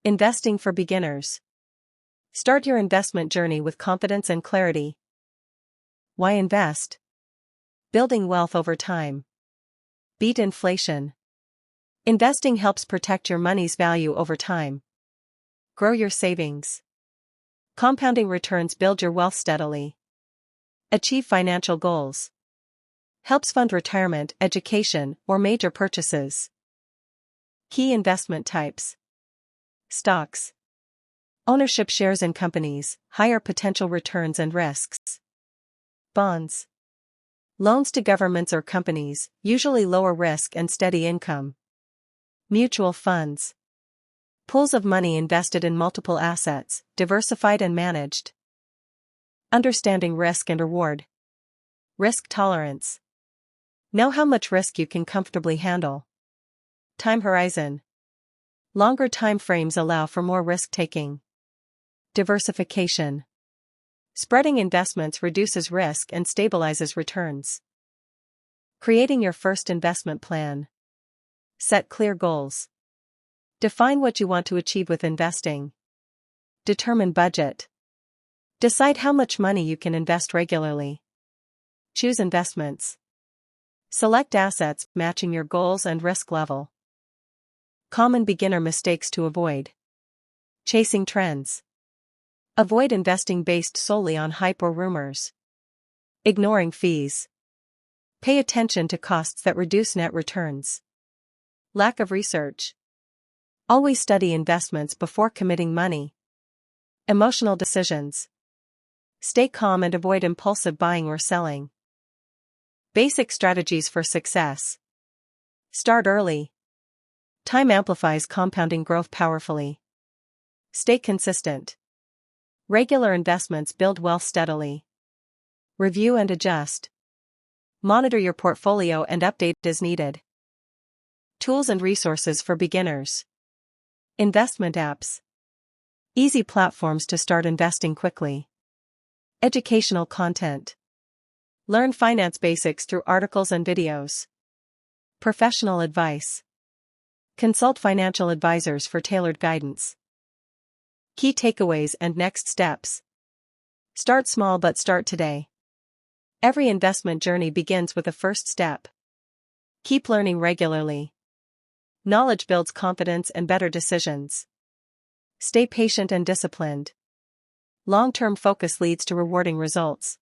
Investing for beginners. Start your investment journey with confidence and clarity. Why invest? Building wealth over time. Beat inflation. Investing helps protect your money's value over time. Grow your savings. Compounding returns build your wealth steadily. Achieve financial goals. Helps fund retirement, education, or major purchases. Key investment types. Stocks. Ownership shares in companies, higher potential returns and risks. Bonds. Loans to governments or companies, usually lower risk and steady income. Mutual funds. Pools of money invested in multiple assets, diversified and managed. Understanding risk and reward. Risk tolerance. Know how much risk you can comfortably handle. Time horizon. Longer time frames allow for more risk-taking. Diversification. Spreading investments reduces risk and stabilizes returns. Creating your first investment plan. Set clear goals. Define what you want to achieve with investing. Determine budget. Decide how much money you can invest regularly. Choose investments. Select assets matching your goals and risk level. Common beginner mistakes to avoid. Chasing trends. Avoid investing based solely on hype or rumors. Ignoring fees. Pay attention to costs that reduce net returns. Lack of research. Always study investments before committing money. Emotional decisions. Stay calm and avoid impulsive buying or selling. Basic strategies for success. Start early. Time amplifies compounding growth powerfully. Stay consistent. Regular investments build wealth steadily. Review and adjust. Monitor your portfolio and update as needed. Tools and resources for beginners. Investment apps. Easy platforms to start investing quickly. Educational content. Learn finance basics through articles and videos. Professional advice. Consult financial advisors for tailored guidance. Key takeaways and next steps. Start small but start today. Every investment journey begins with a first step. Keep learning regularly. Knowledge builds confidence and better decisions. Stay patient and disciplined. Long-term focus leads to rewarding results.